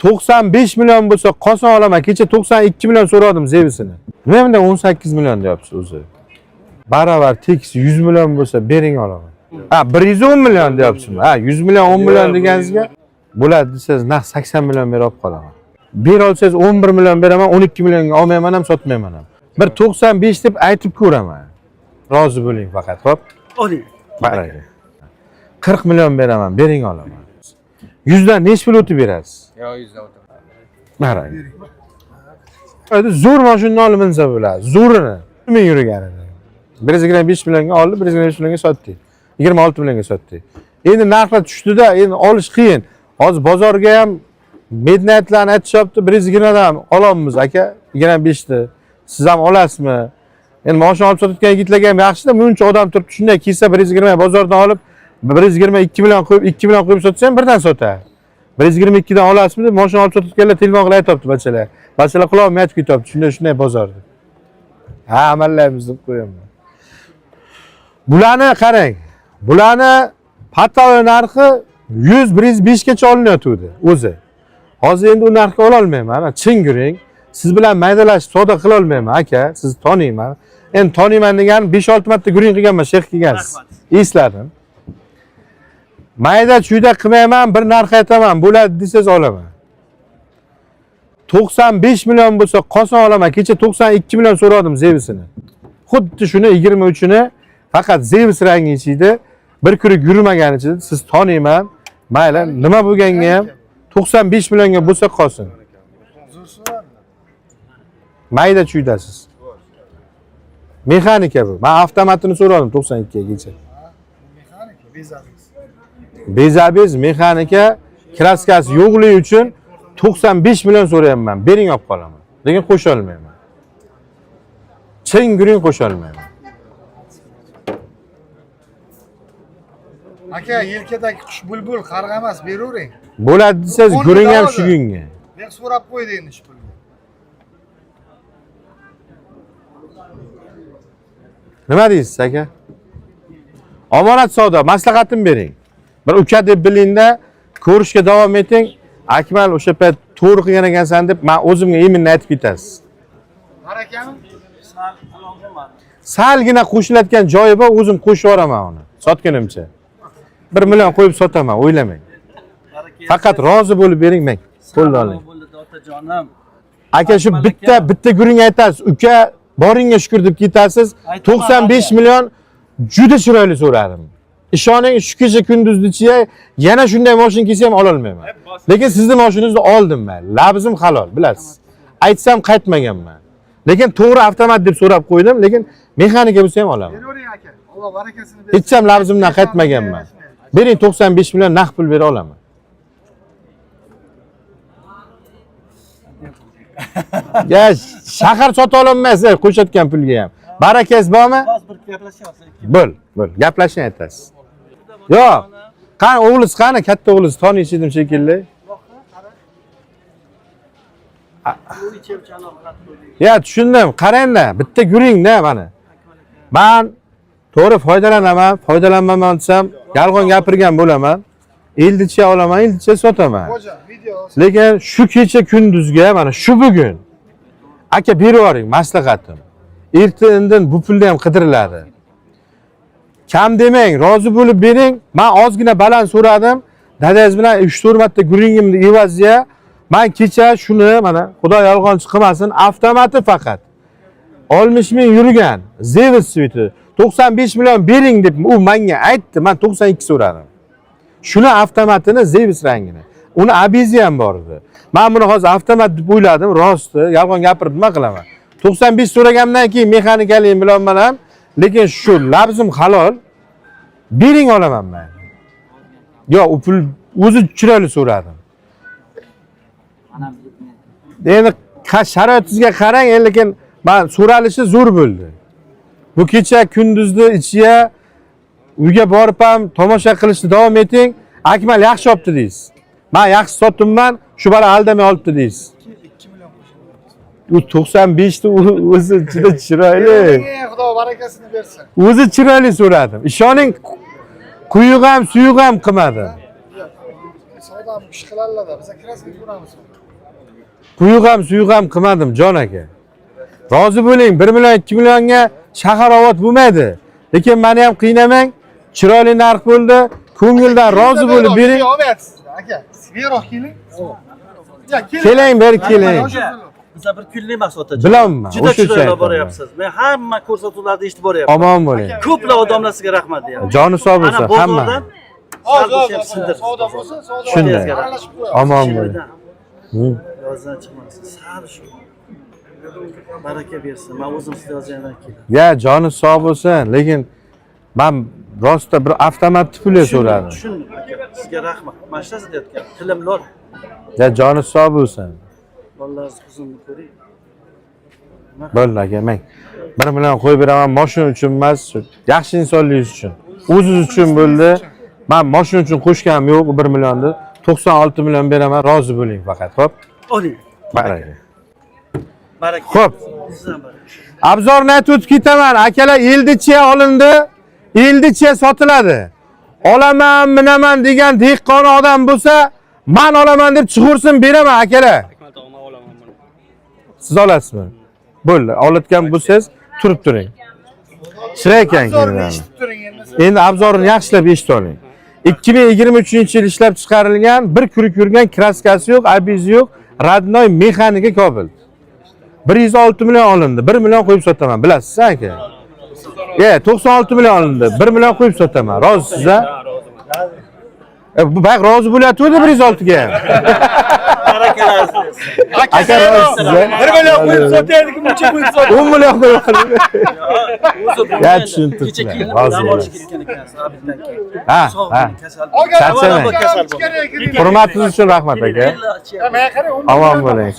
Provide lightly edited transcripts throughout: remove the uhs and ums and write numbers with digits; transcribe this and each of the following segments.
95 milyon bo'lsa qolsa olaman. Kecha 92 milyon so'radim zevisini. Nima bunda 18 milyon deyapsiz o'zi? Baravar tekis 100 milyon bo'lsa bering olaman. Ha 110 milyon deyapsizmi? Ha 100 milyon 10 milyon deganingizga bo'ladi desangiz naq 80 milyon berib olib qolaman. Bir olsangiz 11 milyon beraman, 12 milyonga olmayman ham, sotmayman ham. Bir 95 deb aytib ko'raman. Rozi bo'ling faqat, xo'p? Oling. Baraka. 40 milyon beraman, bering olaman. 100 dan necha pul o'tib berasiz? Yo 100 dan o'tib. Baraka. Hadi zo'r mashinani olib minsa bo'ladi. Zo'rini. Men yurganini. 125 millionga oldi, 125 millionga sotdi. 26 millionga sotdi. Endi narxlar tushdi-da, endi olish qiyin. Hozir bozorga ham Midnightlarni aytishyapti, 120 dan olamiz aka, 25 ni. Siz ham olasizmi? Endi mashina olib sotayotgan yigitlarga ham yaxshi-da, buncha odam turibdi, shunday kelsa 120 bozordan olib 122 million qo'yib 2 million qo'yib sotsa ham birdan sotar. 122 dan olasizmi deb mashina olib sotayotganlar telefon qilib aytibdi bachalar. Bachalar quloqni aytib ketyapti, shunday bozorda. Ha, amallaymiz deb qo'yaman. Bularni qarang. Bularni patovi narxi 100-105 gacha olinyapti o'zi. Hozir endi u narxga ola olmayman. Chin yuring. Siz bilan maydalashib savdo qila olmayman aka. Sizni taniyman. Endi taniyman degan 5-6 marta guring qilganman, shayx kelgansiz. Esladim. Mayda chuyda qilmayman, bir narx aytaman, bo'ladi desangiz olaman. 95 milyon bo'lsa qolsa olaman. Kecha 92 milyon so'radim zevisini. Xuddi shuni 23 ni faqat zevis rangi ichida bir kurik yurmagan ichida siz taniyman. Mayli, nima bo'lganga ham 95 millionga bo'lsa qolsin. Mayda chuydasiz. Mexanika bu. Men avtomatini so'radim 92 gacha. Mexanika, bezabez. Bezabez mexanika kraskasi yo'qligi uchun 95 million so'rayapman. Bering olib qolaman. Lekin qo'sha olmayman. Chin guring qo'sha olmayman. Aka, yelkadagi qush bulbul qarg'a emas, beravering. Bo'ladi desangiz guring ham shu kunga. Men so'rab qo'ydi endi shu pulni. Nima deysiz aka? Omonat savdo, maslahatim bering. Bir uka deb bilingda, ko'rishga davom eting. Akmal o'sha payt to'g'ri qilgan ekansan deb men o'zimga yeminni aytib ketasiz. Barakami? Salgina qo'shilayotgan joyi bor, o'zim qo'shib yuboraman uni. Sotganimcha. 1 million qo'yib sotaman, o'ylamang. Faqat rozi bo'lib bering men. Qo'lni oling. Otajonim. Aka shu bitta guring aytasiz. Uka boringga shukur deb ketasiz. 95 million juda chiroyli so'radim. Ishoning shu kecha kunduzlichiga yana shunday mashina kelsa ham ola olmayman. Lekin sizning mashinangizni oldim men. Labzim halol, bilasiz. Aytsam qaytmaganman. Lekin to'g'ri avtomat deb so'rab qo'ydim, lekin mexanika bo'lsa ham olaman. Beravering aka. Alloh barakasini bersin. Hech ham labzimdan qaytmaganman. Bering 95 million naqd pul bera olaman. Ya shahar sota olmaysiz qo'shayotgan pulga ham. Barakangiz bormi? Bir gaplashyapsiz. Bo'l, gaplashing aytasiz. Yo'q. Qani o'g'liz qani? Katta o'g'liz taniysiz shekilli. Ya tushundim. Qaranglar, bitta guringda mana. Men to'g'ri foydalanaman desam, yolg'on gapirgan bo'laman. Eldicha olaman, eldicha sotaman. Lekin shu kecha kunduzga mana shu bugun aka berib yuboring maslahatim. Erta-indin bu pulni ham qidiriladi. Kam demang, rozi bo'lib bering. Men ozgina baland so'radim. Dadangiz bilan 3-4 marta guringimni evaziga men kecha shuni mana Xudo yolg'onchi qilmasin, avtomati faqat 60 ming yurgan Zevis sviti 95 million bering deb u menga aytdi. Men 92 so'radim. Shuni avtomatini Zevis rangini. Uni abizi ham bor edi. Men buni hozir avtomat deb o'yladim, rosti, yolg'on gapirib nima qilaman? 95 so'ragandan keyin mexanikalik bilan ham, lekin shu labzim halol. Bering olaman men. Yo'q, u pul o'zi chiroyli so'radim. Endi sharoitingizga qarang, lekin men so'ralishi zo'r bo'ldi. Bu kecha kunduzni ichiga uyga borib ham tomosha qilishni davom eting. Akmal yaxshi olibdi deysiz. Men yaxshi sotdimman, shu bola aldamay olibdi deysiz. 2 million qo'shib. U 95 ni o'zi juda chiroyli. Xudo barakasini bersin. O'zi chiroyli so'radim. Ishoning, quyuq ham, suyuq ham qilmadim. Savdo ham ish qilarlar-da. Biz kraska ko'ramiz. Quyuq ham, suyuq ham qilmadim jon aka. Rozi bo'ling, 1 million, 2 millionga shahar obod bo'lmaydi. Lekin meni ham qiynamang. Chiroyli narx bo'ldi. Ko'ngildan rozi bo'lib bering. Olmayapsiz aka. Sveroq keling. Ya Keling, beri keling. Biza bir kunlik mahsulotda. Bilaman, Juda o'sha chiroyli aytaman. boryapsiz. Men hamma ko'rsatuvlarni eshitib boryapman. Omon bo'ling. Ko'plar odamlar sizga rahmat deyapti. Joni sog' bo'lsin Ana hamma. bozordan salbish ham sindir. savdo bo'lsa, savdo Shunday. aralashib qo'yamiz. Omon bo'ling. Yozdan chiqmasin. Sal shu. Baraka bersin. Men o'zim sizga yozgandan keyin. Ya joni sog' bo'lsin, lekin men rostda bir avtomat pul so'radim. Tushundim aka. Sizga rahmat. Mana shu narsa deyotgan. Tilim lol. Ya joni sog' bo'lsin. Bolalaringiz huzurni ko'ring. Bo'ldi aka, men 1 million qo'yib beraman, mashina uchun emas, yaxshi insonligingiz uchun. O'zingiz uchun bo'ldi. Men mashina uchun qo'shganim yo'q 1 millionni. 96 million beraman, rozi bo'ling faqat, xo'p? Oling. Baraka. Baraka. Xo'p. Sizdan baraka. Abzorni aytib o'tib ketaman. Akalar, Eldichiya olindi. Eldichiya sotiladi. Olaman, minaman degan dehqon odam bo'lsa, men olaman deb chiqursin beraman, akalar. Siz olasizmi? Bo'ldi. Olayotgan bo'lsangiz, turib turing. Shiraykan Zo'rni keling. eshitib turing endi. Endi abzorni yaxshilab eshitib oling. 2023-yil ishlab chiqarilgan, bir kurik yurgan kraskasi yo'q, abizi yo'q, radnoy mexanika Kobul. 106 million olindi. 1 million qo'yib sotaman, bilasiz aka? 96 million olindi. 1 million qo'yib sotaman. Rozisiz a? Bu baq rozi bo'lyapti-ku 106 ga. Barakalar. Aka rozisiz a? 1 million qo'yib sotaylik, buncha qo'yib sotaylik. 10 million qo'yib olindi. Ya Kecha tushuntirdilar. keyin Rozi dam bo'ling. olish kerak ekan abiddan keyin. Ha, ha. Kasal. Charchamang. Kasal bo'ldi. Hurmatingiz uchun rahmat aka. Men qarang, Omon bo'ling.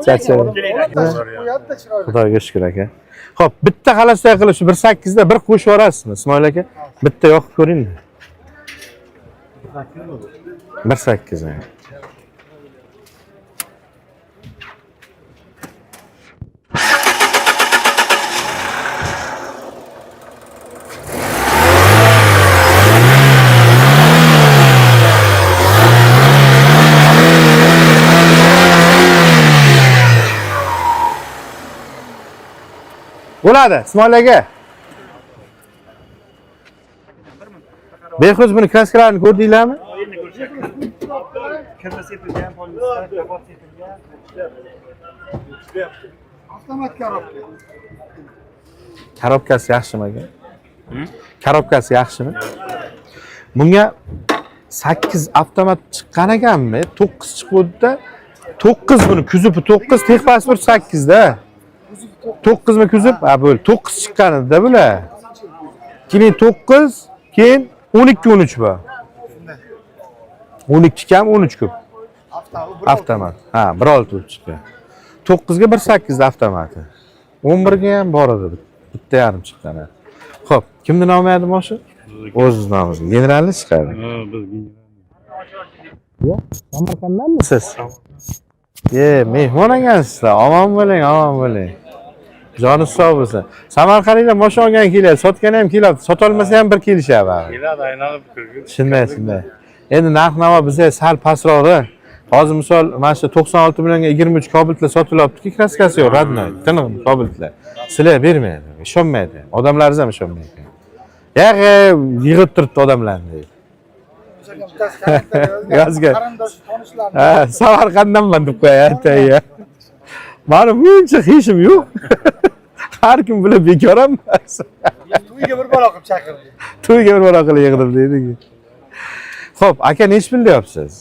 Charchamang. Qo'yadi-da chiroyli. Xudoga shukr aka. Xo'p, bitta xalosday qilib shu 1.8 da bir qo'shib yuborasizmi, Ismoil aka? Bitta yoqib ko'ring. 1.8. Bo'ladi, Ismoil aka. Behruz buni kraskalarini ko'rdinglarmi? Avtomat korobka. Korobkasi yaxshimi aka? Korobkasi yaxshimi? Bunga 8 avtomat chiqqan ekanmi? 9 chiqibdi-da. 9 buni kuzupi 9, texpasport 8 da. 9 mi kuzib? Ha, bo'l. 9 chiqqan edi-da bular. 2009, keyin 12-13 bu. 12 kam, 13 ko'p. Avtomat. Ha, 1.6 chiqqan. 9 ga 1.8 da avtomati. 11 ga ham bor edi. Bitta yarim chiqqan. Xo'p, kimning nomi edi moshi? O'ziz nomingiz. Generalni chiqadi. Ha, biz Yo, Samarqanddanmisiz? Mehmon ekansizlar. Omon bo'ling, omon bo'ling. Joni sog' bo'lsin. Samarqandliklar mosh olgan keladi, sotgan ham keladi. Sota olmasa ham bir kelishyapti. keladi, aylanib kirgin. Shunday, shunday. Endi narx-navo bizga sal pastroqda. Hozir misol mana shu 96 millionga 23 Kobultlar sotilyapti-ki, kraskasi yo'q, radnoy, tiniq Kobultlar. Sizlar bermaydi, ishonmaydi. Odamlaringiz ham ishonmaydi. Yig'ib turibdi odamlarni. Yozgan. Qarindosh tanishlarni. Ha, Samarqanddanman deb qo'yay. Mani buncha heshim yo'q. Har kim bilan bekor emas. To'yga bir bola qilib chaqirdi. To'yga bir bola qilib yig'dim deydi. Xo'p, aka nech pul deyapsiz?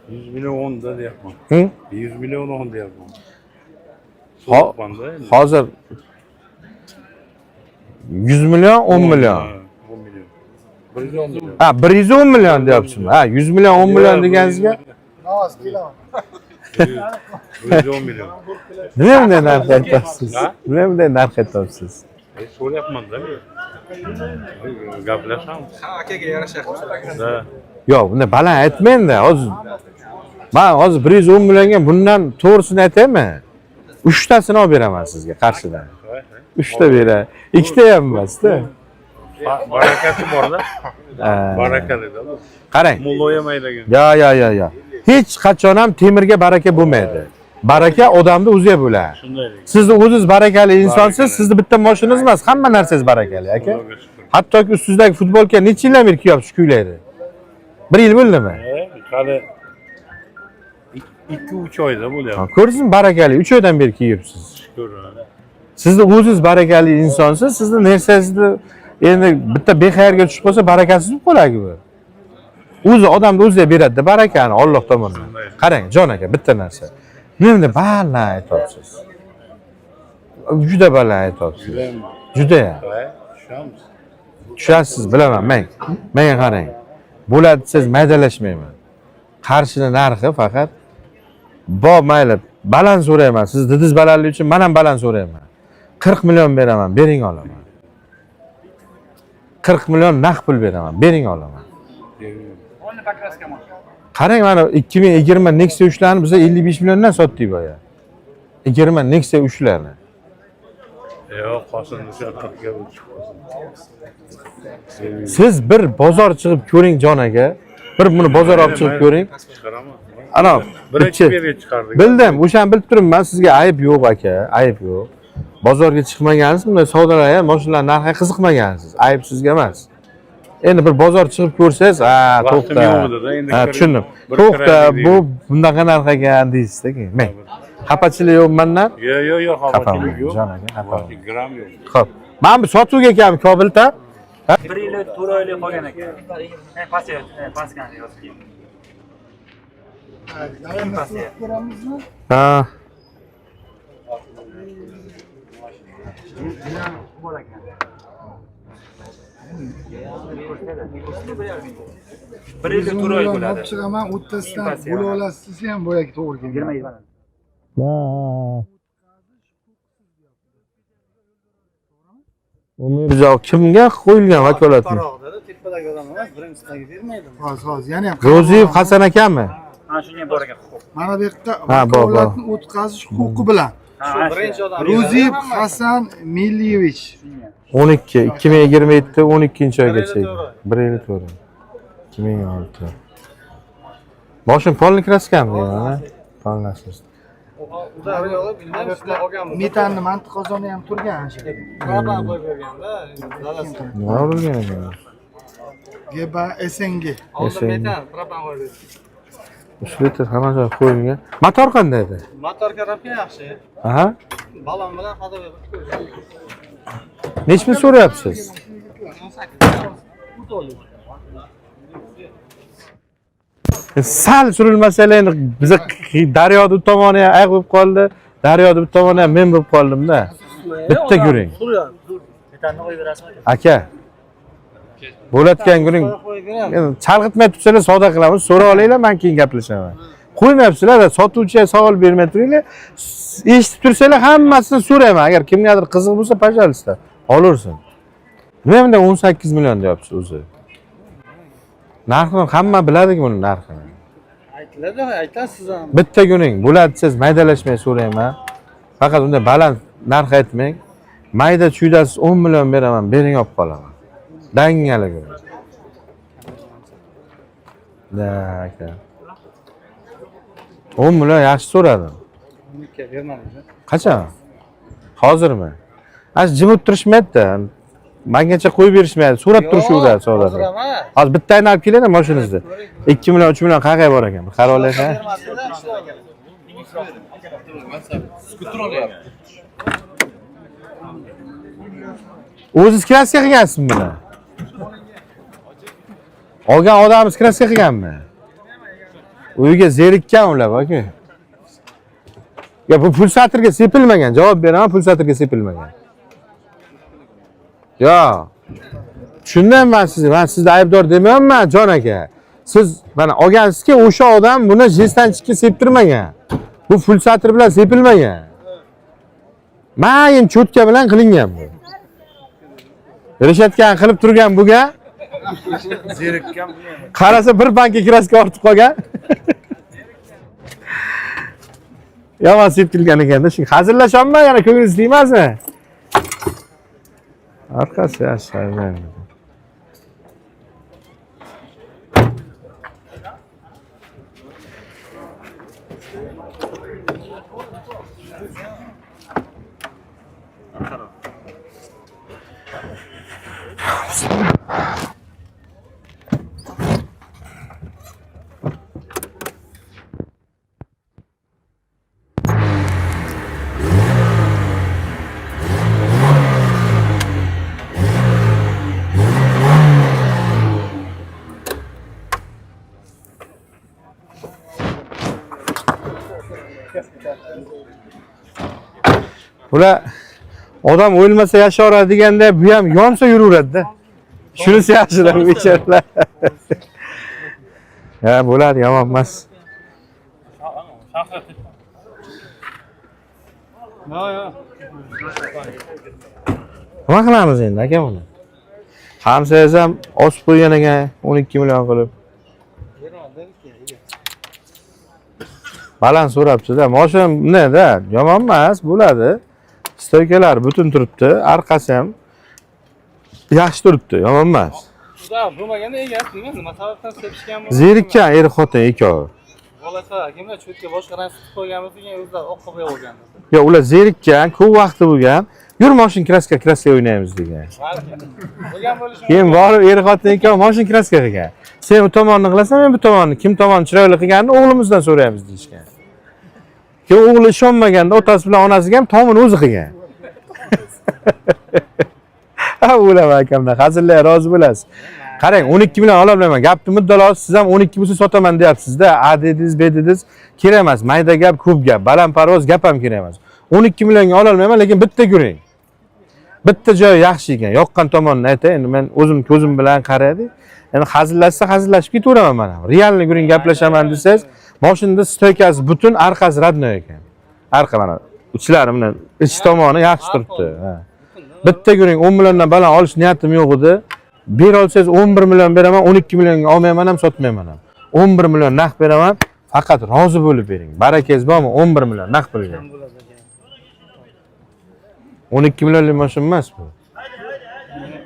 100 milyon 10 da deyapman. Hı? 100 milyon 10 deyapman. Hozir 100 milyon, 10 milyon. 10 milyon. 110 milyon. Ha, 110 milyon deyapsizmi? Ha, 100 milyon, 10 milyon deganingizga Namoz kelaman. 110 milyon. nima bunday narx aytyapsiz? Nima bunday narx aytyapsiz? So'rayapman-da. Gaplashamiz. Akaga yarasha qilib. Da. Yo'q, bunday baland aytmang-da. Men hozir 110 millionga bundan to'g'risini aytaymi? 3 tasini olib beraman sizga qarshidan. 3 ta beray. 2 ta ham emas-da. Barakasi borda. Ha. Baraka dedi. Qarang. Mullo yemaydigan. Ya. Hech qachon ham temirga baraka bo'lmaydi. Baraka odamni o'ziga bo'ladi. Shunday deydi. Sizni o'zingiz barakali insonsiz, Barakali. sizni bitta mashinangiz emas, hamma narsangiz barakali, aka. Xudoga shukr. Hattoki ustingizdagi futbolka necha yildan beri kiyapsiz, kuylaydi. 1 yil bo'ldimi? Hali 2-3 oyda bo'lyapti. Ko'rdingizmi, barakali 3 oydan beri kiyibsiz. Shukr. Sizni o'zingiz barakali insonsiz, sizni narsangizni endi bitta bexayrga tushib qolsa barakasiz bo'lib qoladi bu. O'zi odamni o'ziga beradi barakani Alloh tomonidan. Qarang, jon aka, bitta narsa. Menda baland aytasiz. Juda baland aytasiz. Juda. Tushamiz. Tushasiz, bilaman, menga qarang. Bo'ladi siz maydalashmayman. Qarshini narxi faqat mayli, baland so'rayman. Siz didingiz balandligi uchun men ham baland so'rayman. 40 million beraman, bering olaman. 40 million naqd pul beraman, bering olaman. Qarang, mana 2020 Nexia 3larni biz 55 milliondan sotdik boya. 20 Nexia 3larni. Yo'q, qosin o'sha 40 ga o'tib qolsin. Siz bir bozor chiqib ko'ring jon aka. Bir buni bozor olib chiqib ko'ring. Chiqaraman. Ana, Birinchi berib chiqardik. bildim, o'shani bilib turibman, sizga ayb yo'q aka, ayb yo'q. Bozorga chiqmagansiz, bunday savdolarga, mashinalar narxiga qiziqmagansiz. Ayb sizga emas. Endi bir bozor chiqib ko'rsangiz, to'xta. Ha, tushundim. To'xta, bu bunaqa narx ekan deysiz-da keyin. Men xafachilik yo'q mendan. Yo'q, xafachilik yo'q. Jon aka, xafa. Gram yo'q. Xo'p. Men bu sotuvga ekan Kobilda. 1 yil 4 oylik qolgan ekan. Pastgan yozib. Ha. Bir yil 4 oy bo'ladi. Chiqaman, o'ttasidan bo'la olasiz desa ham boyagi to'g'ri kelmaydi. Bermaydi. Umurjo kimga qo'yilgan vakolatni? Qaroqda tepadagi odam emas, birinchisiga bermaydi. Hozir yana ham Ro'ziyev Hasan akanmi? Ana shunga ham bor ekan huquq. mana bu yerda Ha, bor. vakolatni o'tkazish huquqi bilan Shu Birinchi odam. Ro'ziyev Hasan Milliyevich 12 2027 12-oygacha. 1 yil to'g'ri. 2006. Boshim polni kraskami mana? Polnasiz. metanni mantiq qozoni ham turgan shu. Propan qo'yib berganda, dadasi. Nima bo'lgan ekan? Geba SNG. Oldin metan, propan qo'yib berdi. 3 litr hamma joy qo'yilgan. Motor qanday edi? Motor karabka yaxshi. Aha. Balon bilan hozir Nech pul so'rayapsiz? 18. Sal surilmasalar endi biza daryoda bu tomoni ham ayiq bo'lib qoldi. Daryoda bu tomoni ham men bo'lib qoldim-da. Bitta ko'ring. metanni qo'yib berasizmi? Aka. Bo'layotgan kuning endi chalg'itmay tursalar savdo qilamiz, so'rab olinglar, men keyin gaplashaman. Qo'ymayapsizlar, sotuvchiga savol bermay turinglar. Eshitib tursalar hammasini so'rayman. Agar kimgadir qiziq bo'lsa, pajalista, olursin. Nima bunday 18 million deyapsiz o'zi? Narxini hamma biladi-ku buni narxini. Aytiladi, aytasiz ham. Bitta kuning bo'ladi, siz maydalashmay so'rayman. Faqat unday baland narx aytmang. Mayda chuydasiz 10 million beraman, bering olib qolaman. Dangaliga. Da aka. 10 million yaxshi so'radim. 12 ga bermadingiz. Qachon? Hozirmi? Az jim o'tirishmaydi-da. Mengacha qo'yib berishmaydi. So'rab turishuvlar savdoda. Hozir emas. Hozir bittani olib kelinglar mashinangizda. 2 million, 3 million qayerga bor ekan? Bir qarab olaylik ha. O'zingiz kraska qilgansizmi buni? Olgan odamimiz kraska qilganmi? Uyga zerikkan ular aka. Ya bu pulsatorga sepilmagan, javob beraman, pulsatorga sepilmagan. Yo. Tushundim men sizni. Men sizni aybdor demayapman, jon aka. Siz mana olgansizki, o'sha odam buni jestanchikka septirmagan. Bu pulsator bilan sepilmagan. Men cho'tka bilan qilingan bu. Reshatgan qilib turgan buga Zerikkan. qarasa bir banka kraska ortib qolgan. Yomon septilgan ekanda, shu hazillashamman, yana ko'nglingiz tegmasmi? Arkasi yaxshi. Bular odam o'lmasa yashaveradi deganda bu ham yonsa yuraveradi-da. Shunisi yaxshilar bechoralar. Ha, bo'ladi, yomon emas. Nima qilamiz endi aka buni? Hamsangiz ham osib qo'ygan ekan 12 million qilib. Baland so'rabdi-da. Mashina bunday-da, yomon emas, bo'ladi. Stoykalar butun turibdi, orqasi ham yaxshi turibdi, yomon emas. Xudo bo'lmaganda egasi nima sababdan sepishganmi? Zerikkan er-xotin ikkovi. Bolasi kimlar cho'tga boshqadan sutib qo'yganmi degan o'zlar o'qib qo'ygan. Yo, ular zerikkan, ko'p vaqti bo'lgan. Yur mashina kraska o'ynaymiz degan. Bo'lgan bo'lishi Keyin borib er-xotin ikkovi mashina kraska qilgan. Sen bu tomonni qilasan, men bu tomonni, kim tomon chiroyli qilganini o'g'limizdan so'raymiz deyishgan. Keyin o'g'li ishonmaganda otasi bilan onasiga ham tomini o'zi qilgan. Ha, o'laman akamdan, hazillar rozi bo'lasiz. Qarang, 12 million ola olaman. Gapni muddalosiz, siz ham 12 bo'lsa sotaman deyapsiz-da. A dedingiz, B dedingiz, kerak emas. Mayda gap, ko'p gap, balandparvoz gap ham kerak emas. 12 millionga ola olmayman, lekin bitta yuring. Bitta joyi yaxshi ekan. Yoqqan tomonini aytay, endi men o'zim ko'zim bilan qaraydi. Endi hazillashib ketaveraman mana. Realni yuring gaplashaman desangiz, mashinada stoykasi butun, orqasi radnoy ekan. Arqa mana uchlari bilan ich tomoni yaxshi turibdi. Ha. Bitta yuring 10 milliondan baland olish niyatim yo'q edi. Ber olsangiz 11 million beraman, 12 millionga olmayman ham, sotmayman ham. 11 million naqd beraman, faqat rozi bo'lib bering. Barakangiz bormi? 11 million naqd pulga. 12 millionlik mashina emas bu.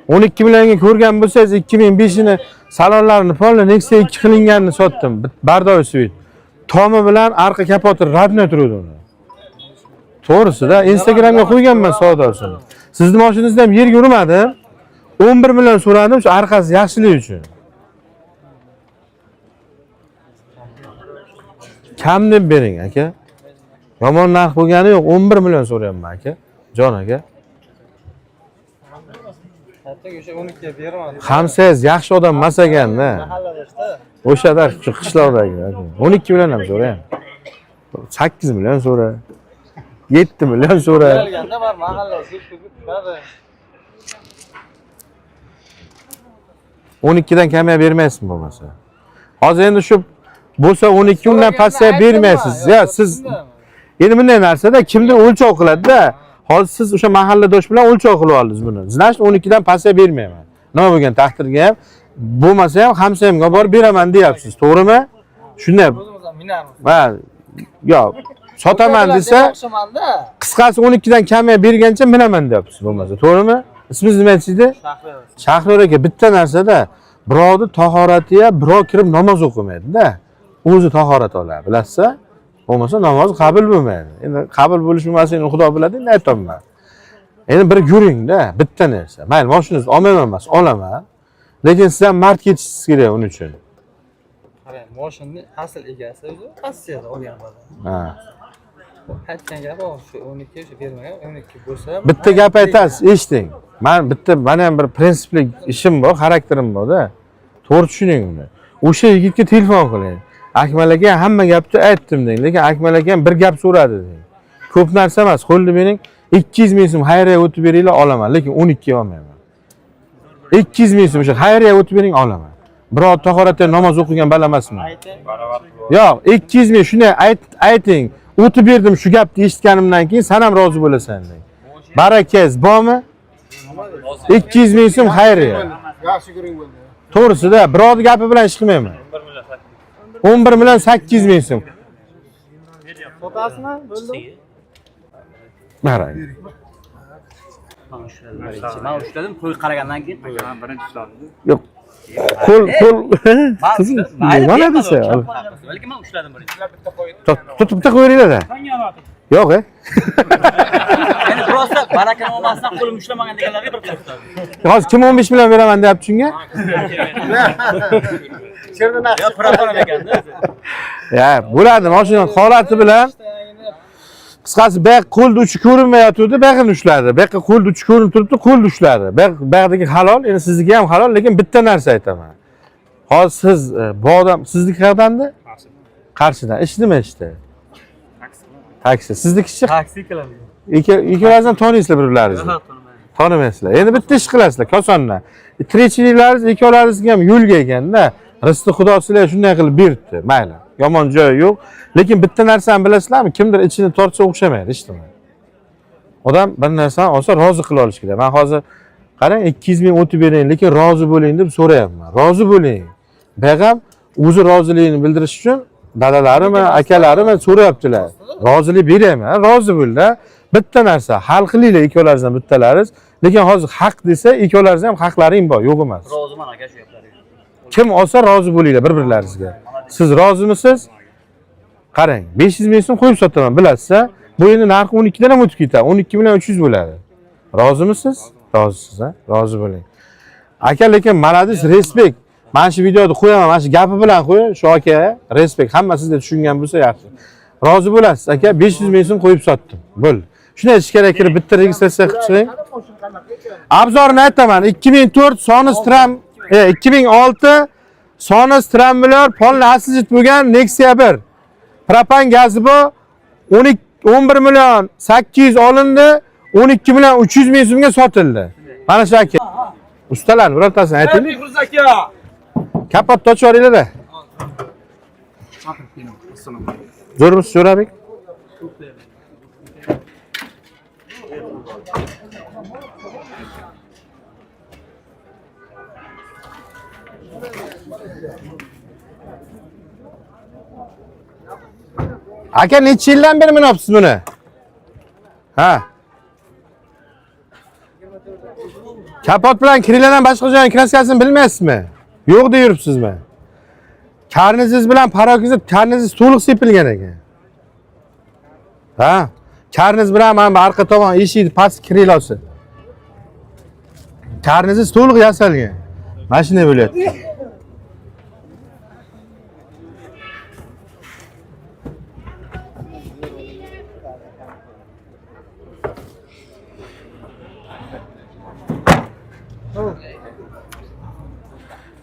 12 millionga ko'rgan bo'lsangiz 2005ni salonlarini polni Nexia 2 qilinganini sotdim. Bardoy Sweet. Tomi bilan arqa kapoti radnoy turadi uni. To'g'risi-da, Instagramga qo'yganman savdosini. Sizni mashinangizda ham yerga urmadim. 11 million so'radim, shu orqasi yaxshilik uchun. Kam deb bering aka. Yomon narx bo'lgani yo'q, 11 million so'rayapman aka. Jon aka. Hatto o'sha 12 ga beraman. Hamsangiz yaxshi odam emas ekan-da. O'shada qishloqdagi aka. 12 million ham so'rayman. 8 million so'ra. 7 million so'ra. Kelganda bor mahalla chiqadi. 12 dan kamaya bermaysizmi bo'lmasa? Hozir endi shu bo'lsa 12 undan pastga bermaysiz. Ya siz endi bunday narsada kimdir o'lchov qiladi-da. Hozir siz o'sha mahalladosh bilan o'lchov qilib oldingiz buni. Значит 12 dan pastga bermayman. Nima bo'lgan taqdirga ham bo'lmasa ham hamsamga borib beraman deyapsiz, to'g'rimi? Shunday. Ha, yo'q. Sotaman desa, qisqasi 12 dan kamaya bergancha minaman deyapsiz bo'lmasa, to'g'rimi? Ismingiz nima edi? Shahriyor aka, bitta narsada birovni tahorati ya birov kirib namoz o'qimaydi-da. O'zi tahorat oladi, bilasizmi? Bo'lmasa namoz qabul bo'lmaydi. Endi qabul bo'lish bo'lmasligini Xudo biladi, endi aytaman. Endi bir yuring-da, bitta narsa. Mayli, mashinangizni olmayman emas, olaman. Lekin siz ham mard ketishingiz kerak uning uchun. Qarang, mashinani asl egasi o'zi Rossiyada olgan bola. Ha. Aytgan gapi shu 12 shu bermagan, 12 bo'lsa Bitta gap aytasiz, eshiting. Mana ham bir prinsipli ishim bor, xarakterim bor-da. To'g'ri tushuning uni. O'sha yigitga telefon qiling. Akmal aka hamma gapni aytdim deng, lekin Akmal aka ham bir gap so'radi deng. Ko'p narsa emas, qo'lda mering 200 ming so'm xayriya o'tib beringlar, olaman, lekin 12 olmayman. 200 ming so'm shu xayriya o'tib bering, olaman. Birov tahoratda namoz o'qigan bala emasmi? Yo'q, 200 ming shunday ayting. O'tib berdim shu gapni eshitganimdan keyin sen ham rozi bo'lasan deng. Barakangiz bormi? 200 ming so'm xayriya. Yaxshi ko'ring bo'ldi. To'g'risi-da, birovning gapi bilan ish qilmayman. 11 million 800 ming so'm. sotasizmi? Bo'ldi. Marang. Men ushladim, to'y qaragandan keyin qo'ygan birinchi ushladim. Yo'q. Qo'l Mayli, nima bemalol, desa? balki men ushladim birinchi. Tutib bitta qo'yinglar-da. Yo'q, Endi prosta barakani olmasdan qo'lim ushlamagan deganlarga bir qilib turadi. Hozir kim 15 million beraman deyapti shunga? Yo, propana ekanda. Ya, bo'ladi, mashina holati bilan qisqasi baq qo'lda uchi ko'rinmayotdi, baqini ushladi. Baqqa qo'lda uchi ko'rinib turibdi, qo'lda ushladi. Baqdagi halol, endi sizniki ham halol, lekin bitta narsa aytaman. Hozir siz bu odam sizniki qayerdanda? Qarshidan. Ish nima ishda? Taksi. Sizniki Taksi qilamiz. ikkalangizni toniysizlar bir-birlaringizni. Tonimaysizlar. Endi bitta ish qilasizlar, kosondan. Tirikchilaringiz ikkovlaringizga ham yo'lga ekanda, rizqi Xudo sizlarga shunday qilib beribdi. Mayli. Yomon joyi yo'q. Lekin bitta narsani bilasizlarmi? Kimdir ichini tortsa o'xshamaydi, eshitdingmi? Odam bir narsani olsa rozi qila olish kerak. Men hozir qarang 200 ming o'tib bering, lekin rozi bo'ling deb so'rayapman. Rozi bo'ling. Beg'am o'zi roziligini bildirish uchun dadalarimi, akalarimi so'rayaptilar. Rozilik beraymi? Rozi bo'l-da. Bitta narsa, hal qilinglar ikkovlaringizdan bittalaringiz. Lekin hozir haq desa, ikkovlaringiz ham haqlaring bor, yo'q emas. Roziman aka shu gaplariga. Kim olsa rozi bo'linglar bir-birlaringizga. Siz rozimisiz? Qarang, 500 ming so'm qo'yib sotaman, bilasiz-a? Bu endi narxi 12 dan ham o'tib ketadi. 12 million 300 bo'ladi. Rozimisiz? Rozisiz, ha? Rozi bo'ling. Aka, lekin malades, respekt. Mana shu videoda qo'yaman, mana shu gapi bilan qo'ying, shu aka, respekt. Hamma sizga tushungan bo'lsa yaxshi. Rozi bo'lasiz, aka, 500 ming so'm qo'yib sotdim. Bo'l. Shunday ichkariga kirib bitta registratsiya qilib chiqing. Obzorni aytaman. 2004 soni Stram, 2006 soni Stramblor polni aslijit bo'lgan Nexia 1. Propan gazi bu 11 million 800 olindi, 12 million 300 ming so'mga sotildi. Mana shu aka. Ustalar, birortasini ayting. Kapot ochib yuboringlar-da. Zo'rmisiz, Jo'rabek? Aka, necha yildan beri minapsiz buni? Ha. Kapot bilan kirilardan boshqa joyning kraskasini bilmaysizmi? Yo'q deb yuribsizmi? Karnizingiz bilan parokingiz, karnizingiz to'liq sepilgan ekan. Ha? Karniz bilan mana bu orqa tomon eshikni past kirilosi. Karnizingiz to'liq yasalgan. Mana shunday bo'lyapti.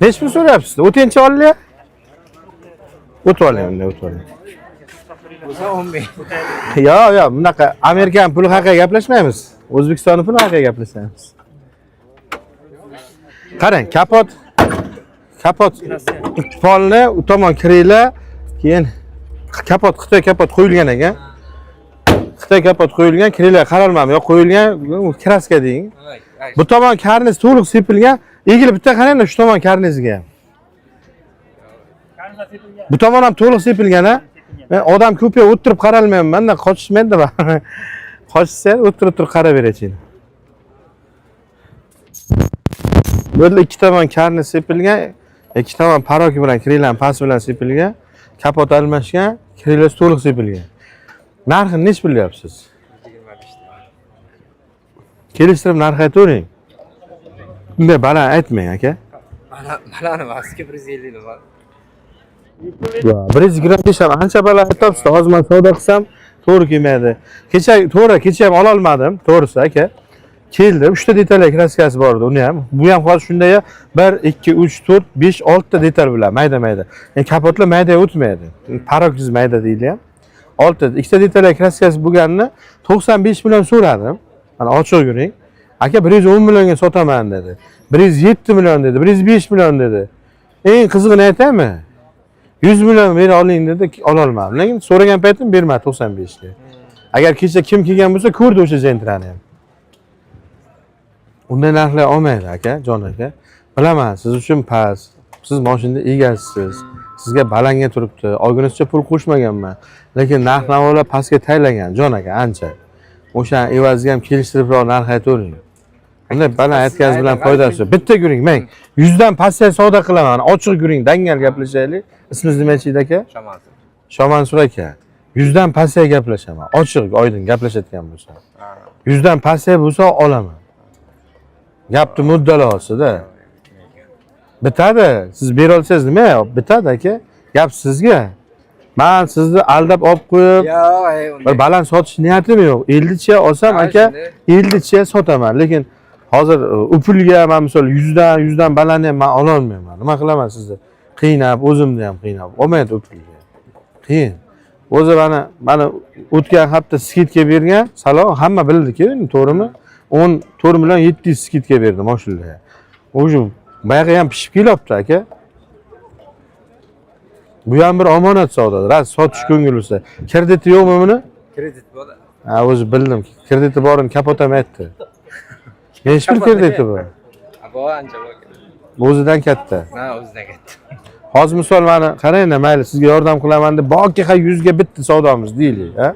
Necha pul so'rayapsiz? O'tinchi olinglar. O't oling, o't oling. O'zi 10 ming. Yo'q, bunaqa Amerikan puli haqida gaplashmaymiz. O'zbekiston puli haqida gaplashamiz. Qarang, kapot polni u tomon kiringlar, keyin Xitoy kapot qo'yilgan ekan. Xitoy kapot qo'yilgan, kiringlar qaralmami, yo'q qo'yilgan, kraska deng. Bu tomon karniz to'liq sepilgan. Egilib bitta qarang, shu tomon karnizga. Bu tomon ham to'liq sepilgan-a? Men odam ko'pga o'tirib qaralmayman, menda qochishmaydi da. Qochsa, o'tirib qaraveraching. Bu yerda ikki tomon karniz sepilgan, ikki tomon paroki bilan kirlar past bilan sepilgan, kapot almashgan, kirlar to'liq sepilgan. Narxini nech bilyapsiz? 25 ta. Kelishtirib narx aytavering. Bunday baland aytmang, aka. Baland emas, 150 ta bor. Yo, 125 ham ancha baland aytibsiz. Hozir men savdo qilsam to'g'ri kelmaydi. Kecha ham ola olmadim, to'g'risi aka. Keldim, 3 ta detalli kraskasi bor edi, uni ham. Bu ham hozir shunday 1 2 3 4 5 6 ta detal bilan mayda-mayda. Kapotlar mayda o'tmaydi. Parokiz mayda deydi ham. 6 ta, 2 ta detalli kraskasi bo'lganini 95 million so'radim. Mana ochiq yuring. Aka 110 millionga sotaman dedi. 107 million dedi, 105 million dedi. Eng qizig'ini aytaymi? 100 million bera oling dedi, ola olmadim. Lekin so'ragan paytim bermadi 95 ga. Agar kecha kim kelgan bo'lsa, ko'rdi o'sha jentrani ham. Unday narxlar olmaydi aka, jon aka. Bilaman, siz uchun past. Siz mashinada egasisiz. Sizga balanga turibdi. Olgunizcha pul qo'shmaganman. Lekin narx-navolar pastga taylagan, jon aka, ancha. O'sha evaziga ham kelishtiribroq narx aytavering. Bunday baland aytganingiz bilan foydasi yo'q. Bitta yuring, men 100 dan pastga savdo qilaman. Ochiq yuring, dangal gaplashaylik. Ismingiz nima edi aka? Shamansiz. Shomansur aka. 100 dan pastga gaplashaman. Ochiq, oydin gaplashayotgan bo'lsa. 100 dan pastga bo'lsa olaman. Gapni muddalo olsa-da. Bitadi. Siz bera olsangiz nima? Bitadi aka. Gap sizga. Men sizni aldab olib qo'yib, Yo'q, bir baland sotish niyatim yo'q. 50 chiya olsam aka, 50 chiya sotaman. Lekin hozir upulga men misol 100 dan balandni ham men ola olmayman. Nima qilaman sizni? Qiynab, o'zimni ham qiynab. Olmaydi upulga. Qiyin. O'zi mana o'tgan hafta skidka bergan, salom hamma bildi-ku, to'g'rimi? 14 million 700 skidka berdi mashinaga. O'sha bayog'i ham pishib kelyapti aka. Bu ham bir omonat savdo. Raz sotish ko'ngilsa. Krediti yo'qmi buni? Kredit bor. Ha, o'zi bildim. Krediti borini kapotam aytdi. Necha pul krediti bu? Bu ancha bor. O'zidan katta. Ha, o'zidan katta. Hozir misol meni qarang-da, mayli sizga yordam qilaman deb boki 100 ga bitta savdomiz deylik, ha?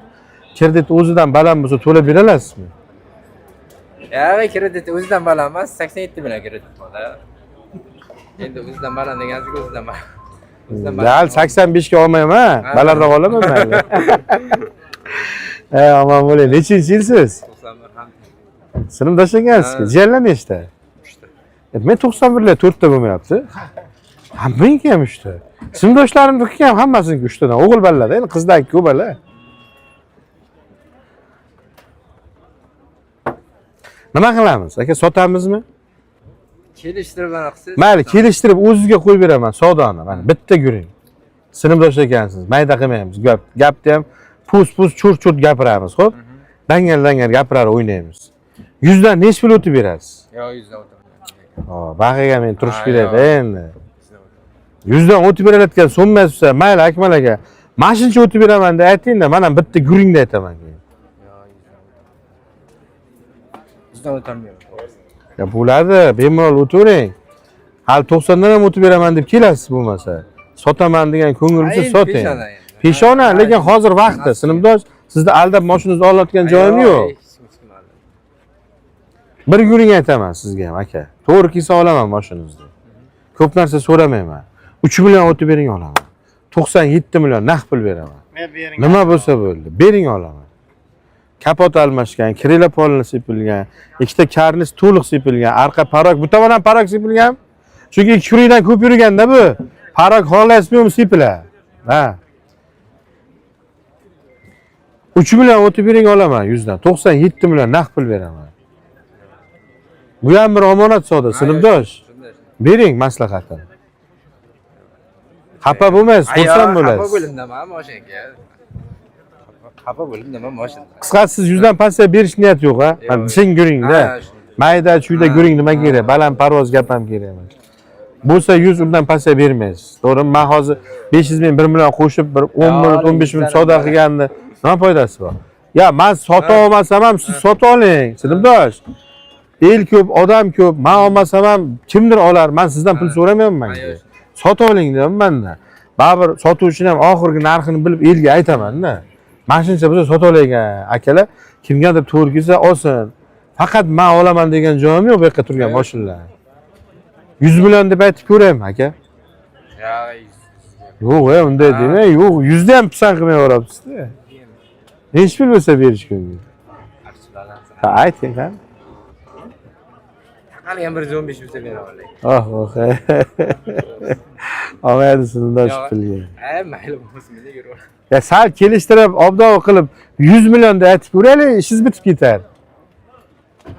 Kredit o'zidan baland bo'lsa to'lab bera olasizmi? Yo'q, kredit o'zidan baland emas, 87 million kredit bor. Endi o'zidan baland degansiz o'zidan baland. Yal 85 ga olmayman, balandroq olaman mayli. Aman bo'ling. Nechinchi yilsiz? 91 ham. Sinfdosh ekansiz-ku. Jiyanlar nechta? 3ta. Men 91 lar 4 ta bo'lmayapti. Hammaniki ham 3 ta. Sinfdoshlarimniki ham hammasiniki 3 tadan. O'g'il bolalar, endi qizlar ko'p bola. Nima qilamiz? Aka sotamizmi? Kelishtirib mana qilsangiz. Mayli, kelishtirib o'zizga qo'yib beraman savdoni. Mana bitta yuring. Sinfdosh ekansiz. Mayda qilmaymiz. Gapni ham pus chur gapiramiz, xo'p? Dangal gapirar o'ynaymiz. 100 dan nech pul o'tib berasiz? Yo'q, 100 dan o'tib. Bag'iga men turish kerak endi. 100 dan o'tib berayotgan so'mmasi, mayli Akmal aka. Mashincha o'tib beraman deb ayting-da, men ham bitta guringda aytaman keyin. Bizdan o'tolmayman. Ya bo'ladi, bemalol o'tiring. Hali 90 dan ham o'tib beraman deb kelasiz bo'lmasa. Sotaman degan ko'ngilsiz soting. Peshona, lekin hozir vaqti, sinfdosh, sizni aldab mashinangizni olayotgan joyim yo'q. Bir yuring aytaman sizga ham aka. To'g'ri kelsa olaman mashinangizni. Ko'p narsa so'ramayman. 3 million o'tib bering olaman. 97 million naqd pul beraman. Nima bo'lsa bo'ldi, bering olaman. Kapot almashgan, krila polni sepilgan, ikkita karniz to'liq sepilgan, arqa parok, bu tomon ham parok sepilgan. Chunki 2 kundan ko'p yurganda bu parok xohlasizmi sepila. Ha. 3 million o'tib bering olaman 100 dan. 97 million naqd pul beraman. Bu ham bir omonat savdo, sinfdosh. Bering maslahatini. Xafa bo'lmaysiz, xursand bo'lasiz. Xafa bo'limdaman mashinaga. Xafa bo'limdaman mashina. Qisqasi siz 100 dan pastga berish niyat yo'q, ha? Mana dishing yuring-da. Mayda chuyda yuring, nima kerak? Baland parvoz gap ham kerak emas. Bo'lsa 100 undan pastga bermaysiz. To'g'rimi? Men hozir 500 ming 1 million qo'shib bir 10 minut 15 minut savdo qilganda nima foydasi bor? Ya, men sota olmasam ham siz sota oling, sinfdosh. El ko'p, odam ko'p. Men olmasam ham kimdir olar. Men sizdan pul so'ramayman. Sota oling deyman menda. Baribir sotuvchini ham oxirgi narxini bilib elga aytaman-da. Mashincha bo'lsa sota oling akalar. Kimgadir to'g'ri kelsa olsin. Faqat men olaman degan joyim yo'q bu yerga turgan mashinalar. 100 million deb aytib ko'raymi aka? Yo'q, unday demang. Yo'q, 100 da ham pisand qilmay yuborapsiz-da. Nech pul bo'lsa berish ko'ngil. Ha, ayting qani. Hali ham 115 bo'lsa bera olay. Olmaydi sinfdosh pulga. Mayli bo'lsin, nega yuraver. Ya sal kelishtirib, obdov qilib 100 million deb aytib ko'raylik, ishingiz bitib ketar.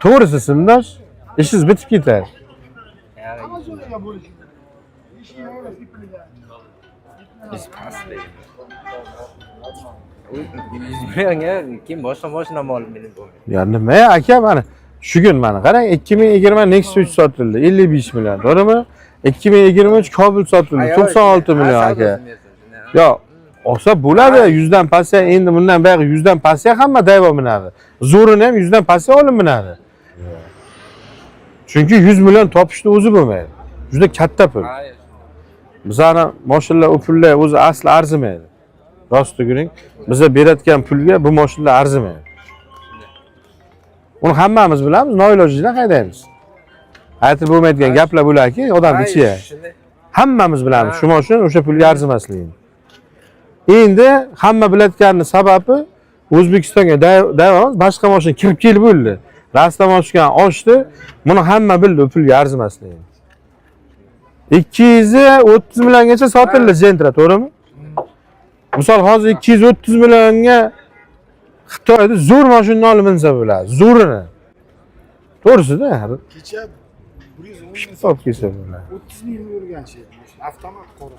To'g'risi sinfdosh, ishingiz bitib ketar. Kim boshqa mashina olib menib bo'lmaydi. Ya nima aka, mana shu kun mana qarang 2020 Nexus 3 sotildi 55 million, to'g'rimi? 2023 Cobalt sotildi 96 million aka. Yo, olsa bo'ladi 100 dan pastga, endi bundan buyog'i 100 dan pastga hamma dayvo minadi. Zo'rini ham 100 dan pastga olib minadi. Chunki 100 million topishni o'zi bo'lmaydi. Juda katta pul. Bizani mashinalar, u pullar o'zi asli arzimaydi. Rost tuguring, biza berayotgan pulga bu mashinalar arzimaydi. Uni hammamiz bilamiz, noilojlikdan haydaymiz. Aytib bo'lmaydigan gaplar bo'larki, odamni ichiga. Hammamiz bilamiz, shuning uchun o'sha pulga arzimasligini. Endi hamma bilayotganining sababi O'zbekistonga davomimiz boshqa mashina kirib kelib bo'ldi. Rastam ochgan ochdi. Buni hamma bildi, pulga arzimasligini. 230 milliongacha sotildi Gentra, to'g'rimi? Misol hozir 230 millionga Xitoyda zo'r mashinani olib minsa bo'ladi, zo'rini. To'g'risi-da. Kecha 110 Olib kelsa bo'ladi. 30 ming yurgan şey. Avtomat qora.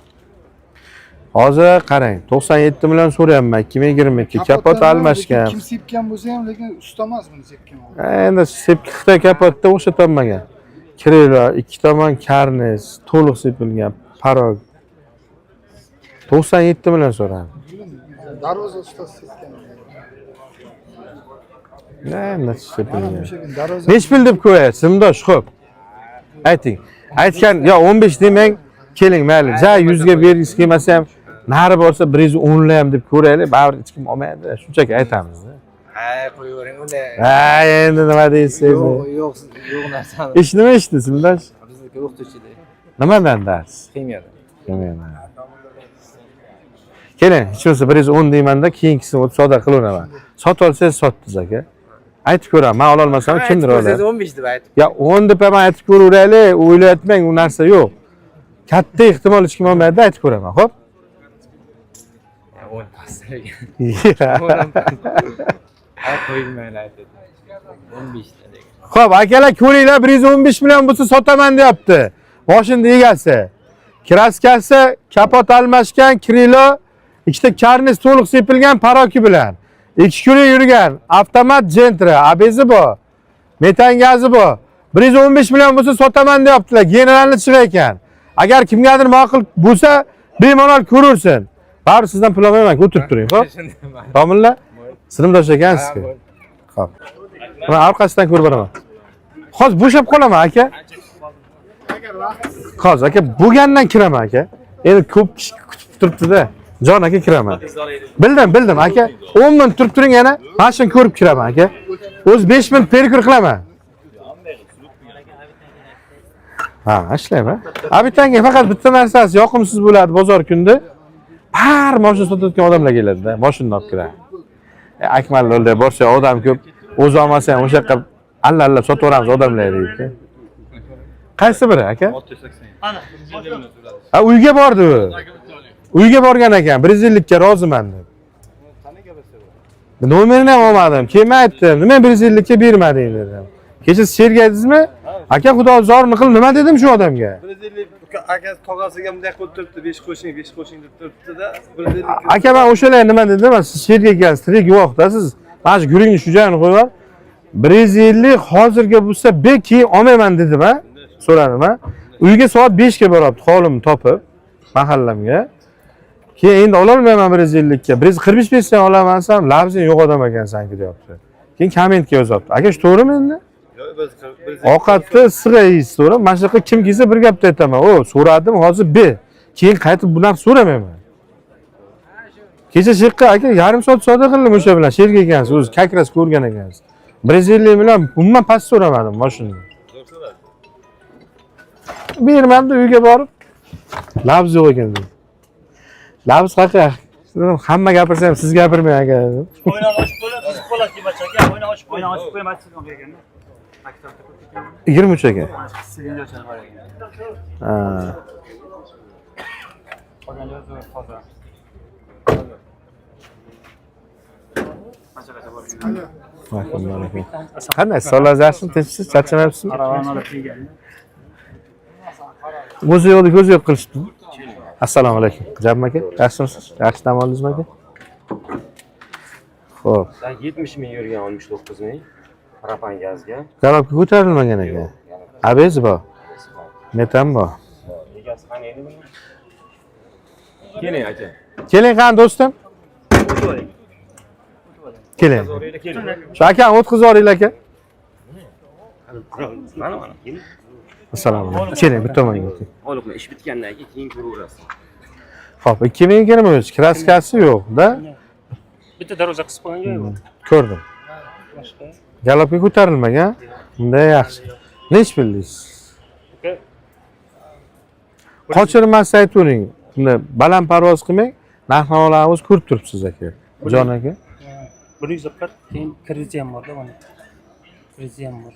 Hozir qarang, 97 million so'rayapman 2022 kapot almashgan. Kim sepgan bo'lsa ham, lekin usta emas buni sepgan. Endi sepki Xitoy kapotda o'xshatolmagan. Kirilo, ikki tomon karniz, to'liq sepilgan parog. 97 million so'radi. Darvoza ustasi sepgan. Endi sepilgan. O'sha kun darvoza Nech pul deb qo'yasiz, simdosh, xo'p. Ayting. Aytgan, yo 15 demang, keling mayli. Ja 100 ga bergisi kelmasa ham, nari bo'lsa 110 la ham deb ko'raylik, baribir hech kim olmaydi. Shunchaki aytamiz-da. Ha, qo'yavering unda. Ha, endi nima deysiz? Yo'q narsani. Ish nima ishdi, simdosh? Bizniki o'qituvchida. Nimadan dars? Ximiyada. Keling, hech bo'lmasa 110 deymanda, keyingisini o'tib savdo qilaveraman. Sotib olsangiz sotdingiz aka. Aytib ko'raman, men ola olmasam kimdir oladi? 15 deb aytib. Ya 10 deb ham aytib ko'raveraylik, o'ylayotmang, u narsa yo'q. Katta ehtimol hech kim olmaydi, aytib ko'raman, xo'p? 10 pastaga. Ha, qo'ymaylar aytdi. 15 ta degan. Xo'p, akalar ko'ringlar, 115 million bo'lsa sotaman deyapti. Mashina egasi. Kraskasi kapot almashgan, krilo, ikkita karniz to'liq sepilgan paroki bilan. 2 kun yurgan, avtomat Gentra, abezi bor. Metan gazi bor. 115 million bo'lsa sotaman deyaptilar. Generalni chiqar ekan. Agar kimgadir ma'qul bo'lsa, bemalol ko'rursin. Baribir sizdan pul olmayman, o'tirib turing, xo'p? Komillar? Sinfdosh ekansiz-ku. Xo'p. Mana orqasidan ko'rib boraman. Hozir bo'shab qolaman, aka. Hozir aka, bo'lgandan kiraman, aka. Endi ko'p kishi kutib turibdi-da. Jon aka kiraman. Bildim, aka. 10 minut turib turing yana, mashina ko'rib kiraman, aka. O'z 5 minut perkur qilaman. Ha, ishlayman. Abitanga faqat bitta narsasi yoqimsiz bo'ladi bozor kunda. Har mashina sotayotgan odamlar keladi-da, mashinani olib kiradi. Akmal yo'lda borsa odam ko'p, o'zi olmasa ham o'sha yoqqa alla sotaveramiz odamlar deydi. Qaysi biri aka? Ha, uyga bordi u. Uyga borgan ekan, 150 ga roziman deb. Nomerini ham olmadim. Keyin aytdim, nima 150 ga bermading dedim. Kecha siz shergadingizmi? Aka xudo zorini qil, nima dedim shu odamga? 150 aka tog'asiga bunday qilib turibdi, 5 qo'shing deb turibdi-da. 150. Aka men o'shalar nima dedim? Siz sherga ekansiz, tirik yo'qda siz. Mana shu guringni shu joyini qo'yib ol. 150 hozirga bo'lsa beki olmayman dedim, ha? So'radim, ha? Uyga soat 5 ga boryapti, holimni topib mahallamga. Keyin endi ola olmayman 150 ga. 145 bersang olaman desam, labzing yo'q odam ekansan-ku deyapti. Keyin kommentga yozyapti. Aka, shu to'g'rimi endi? Ovqatni issiq yeysiz, to'g'rimi? Mana shu yoqqa kim kelsa bir gapni aytaman. O, so'radim, hozir B. Keyin qaytib bunaqa so'ramayman. Kecha shu yoqqa aka yarim soat savdo qildim o'sha bilan. Sherga ekansiz, o'zi kakras ko'rgan ekansiz. 150 million umuman past so'ramadim mashinani. Bermadi, uyga borib labz yo'q ekan dedi. Labz qaqa. Hamma gapirsa ham siz gapirmang aka. O'ynoq ochib qo'yib, tuzib qoladi deb aka. O'ynoq ochib qo'ymaysiz sizga berganda. 23 aka. Silindochlar bor ekan. Ha. Qolganlar zo'r hozir. Qanday so'zlar yaxshi, tinchsiz, charchamayapsizmi? Aravani olib kelgan. O'zi yo'q, ko'zi yo'q qilishdi. Assalomu alaykum. Jabm aka, yaxshimisiz? Yaxshi dam oldingizmi aka? Xo'p. 70 ming yurgan 69 ming propan gazga. Garobga ko'tarilmagan ekan. Abez bor. Metan bor. Egasi qani endi buni? Keling aka. Keling qani do'stim. Keling. Shu akani o'tkazib yuboringlar aka. Mana. Assalomu alaykum. Keling, bitta tomonga o'ting. Oliqlar ish bitgandan keyin ko'raverasiz. Xo'p, 2023 kraskasi yo'q-da. Bitta darvoza qisib qo'ygan joyi bor. Ko'rdim. Boshqa. Galopga ko'tarilmagan. Unda yaxshi. Nech bildingiz? Qochirmasdan aytavering. Bunda baland parvoz qilmang. Narx-navolarni o'zi ko'rib turibsiz aka. Jon aka. 140 keyin krediti ham borda mana. Krediti ham bor.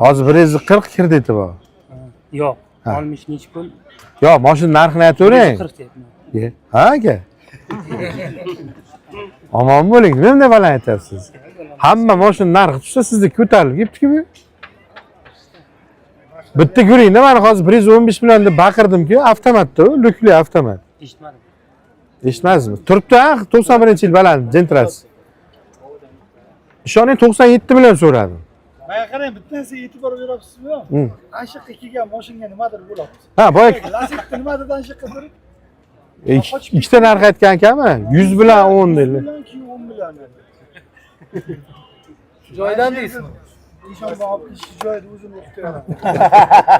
Hozir 140 krediti bor. Yo'q, olmish necha pul? Yo'q, mashina narxini aytavering. 40 deyapman. Ha aka. Omon bo'ling, nima deb baland aytasiz? Hamma mashina narxi tushsa sizga ko'tarilib ketdi-ku bu. Bitta ko'ringda mana hozir 115 million deb baqirdim-ku, avtomatda, lukli avtomat. Eshitmadim. Eshitmaysizmi? Turibdi, 91-yil baland jentrasi. Ishoning 97 million so'radim. Mana qarang, bittasiga e'tibor beryapsizmi? Ashiqqa kelgan mashinaga nimadir bo'lyapti. Ha, boya Lastikda nimadir ashiqqa turib, ikkita narx aytgan ekanmi? 100 bilan 10 deydi. keyin 10 million. Joydan deysizmi? Eshon olib ish joyida o'zini o'qitadi.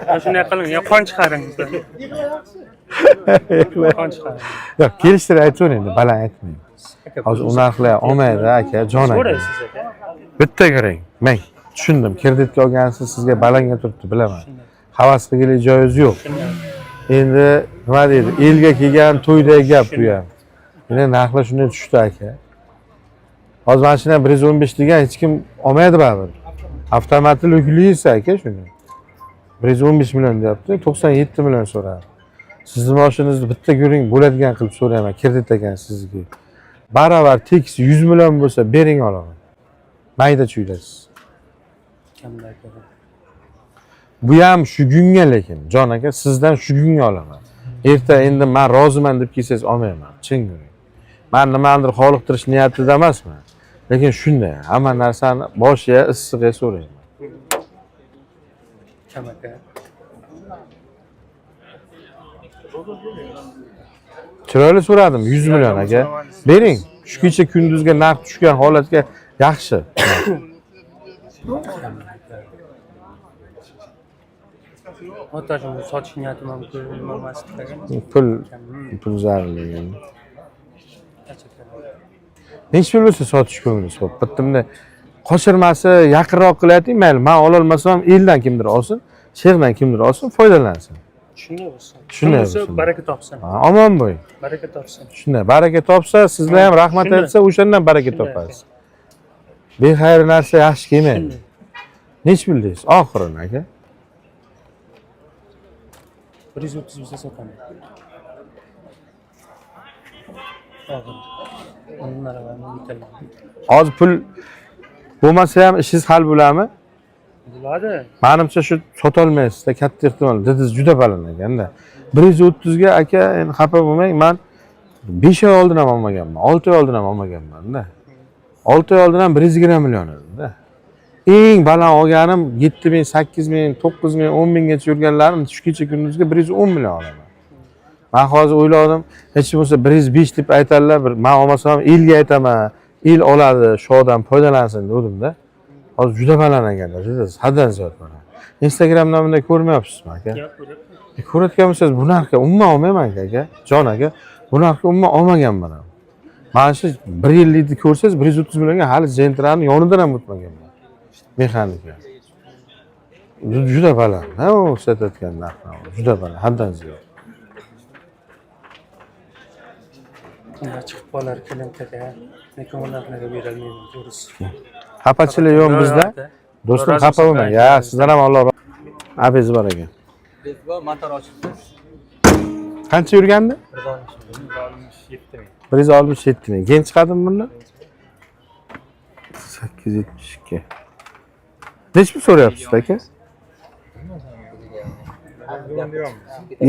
Mana shunday qiling, yo qon chiqaring sizlar. Qon chiqaring. Yo'q, kelishtirib aytavering endi, baland aytmang. Hozir u narxlar olmaydi aka, jon aka. So'raysiz aka. Bitta ko'ring. Men tushundim. Kreditga olgansiz sizga balanga turibdi, bilaman. Havas qilgani joyingiz yo'q. Endi nima deydi? Elga kelgan to'ydagi gap bu ham. Meni narxlar shunday tushdi aka. Hozir mashina 115 degan hech kim olmaydi baribir. Avtomati luklisi aka shuni. 115 million deyapti, 97 million so'radi. Sizni mashinangizni bitta ko'ring, bo'ladigan qilib so'rayman, kredit ekan sizga. Baravar tekis 100 million bo'lsa bering olaman. Mayda chuylasiz. Kamda aka. Bu ham shu kunga lekin, jon aka, sizdan shu kunga olaman. Erta endi men roziman deb kelsangiz olmayman, chin ko'ring. Men nimadir xoliqtirish niyatida emasman. Lekin shunday, hamma narsani boshiga issiqga so'rayman. Kam aka. Chiroyli so'radim, 100 million aka. Bering. Shu kecha kunduzga narx tushgan holatga yaxshi. Otashimni sotish niyatim ham ko'rilmas ekan. Pul zararlangan. Nech pul bo'lsa sotish ko'nglingiz xo'p. Bittimda qochirmasi yaqinroq qilating, mayli, men ola olmasam eldan kimdir olsin, sherdan kimdir olsin, foydalansin. Shunday bo'lsin. Shunday bo'lsa bo'lsin. baraka topsin. Omon bo'ling. Baraka topsin. Shunday, baraka topsa, sizlar ham rahmat Shunday. aytsa, o'shandan baraka topasiz. Bexayr narsa yaxshi kelmaydi. Nech bildingiz? Oxirini aka. 130 bo'lsa sotaman. Hozir pul bo'lmasa ham ishingiz hal bo'ladimi? Bo'ladi. Menimcha shu sota olmaysizda, katta ehtimol. Didiz juda baland ekanda. 130 ga aka, endi xafa bo'lmang, men 5 oy oldin ham olmaganman, 6 oy oldin ham olmaganman-da. 6 oy oldin ham 120 million edi-da. Eng baland olganim 7 ming, 8 ming, 9 ming, 10 minggacha yurganlarim shu kecha kunduzga 110 million olaman. Men hozir o'yladim, hech bo'lmasa 105 deb aytadilar, men olmasam elga aytaman, el oladi, shu odam foydalansin dedim-da. Hozir juda baland ekanlar, juda haddan ziyod mana. Instagramdan bunday ko'rmayapsizmi aka? Ko'rayotgan bo'lsangiz bu narxga umuman olmayman aka, jon aka. Bu narxga umuman olmaganman ham. Mana shu 1 yillikni ko'rsangiz 130 millionga hali jentrani yonidan ham o'tmaganman. Mexanika. Juda baland. Ha, u sotayotgan narx juda baland, haddan ziyod. Unda chiqib qolar klientga, lekin ularga berolmayman, to'g'risi. Xafachilik yo'q bizda. Do'stim, xafa bo'lmang. Ya, sizdan ham Alloh abiz bor ekan. Biz bu motor ochibmiz. Qancha yurgandi? 167 ming. Keyin chiqadimi bundan? 872. Nech pul so'rayapsiz aka?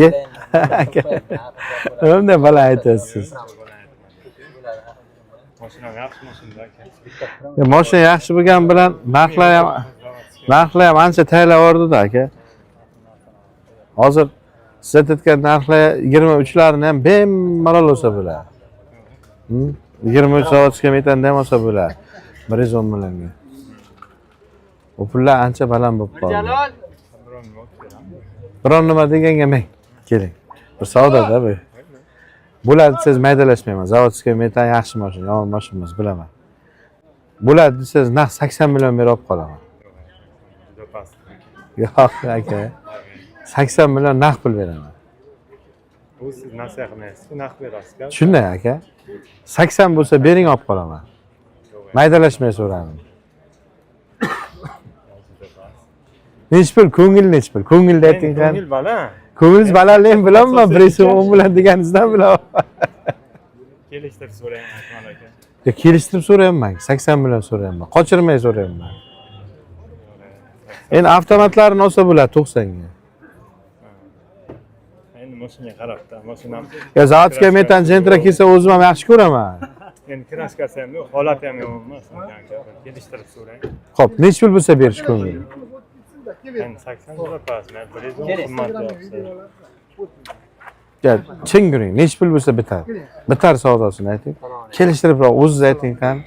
Ye. Aka. Nima baland aytasiz? Mashina yaxshi mashina aka. Mashina yaxshi bo'lgan bilan narxlar ham ancha tayyorlardi-da aka. Hozir siz aytgan narxlar 23 larni ham bemalol olsa bo'ladi. 23 soatga metanda ham olsa bo'ladi. 110 millionga. O pullar ancha baland bo'lib qoldi. Biron nima deganga men keling. Bir savdoda bu. Bo'ladi siz maydalashmayman. Zavodskiy metan yaxshi mashina, yomon mashina emas, bilaman. bo'ladi desangiz naq 80 million berib olib qolaman. Juda past. Yo'q aka. 80 million naq pul beraman. Bu siz nasihat qilmaysiz, naq berasiz-ku. Shunday aka. 80 bo'lsa bering olib qolaman. Maydalashmay so'radim. Nech pul? Ko'ngil nech pul? Ko'ngilda ayting qani. Ko'ngil baland. Ko'nglingiz balandligini bilaman, birisi 10 bilan deganingizdan bilaman. Kelishtirib so'rang Akmal aka. Ya kelishtirib so'rayapman, 80 million so'rayapman. Qochirmay so'rayapman. Endi avtomatlarini olsa bo'ladi 90 ga. Endi mashinaga qarabda, mashinam. Ya zavodga metan jentra kelsa o'zim ham yaxshi ko'raman. Endi kraskasi ham yo'q, holati ham yomon emas. Kelishtirib so'rang. Xo'p, nech pul bo'lsa berish ko'ngil? Endi 80 juda past, men 110 qimmat deyapsiz. Ya chin yuring, nech pul bo'lsa bitar. Bitar savdosini ayting. Kelishtiribroq o'zingiz ayting qani.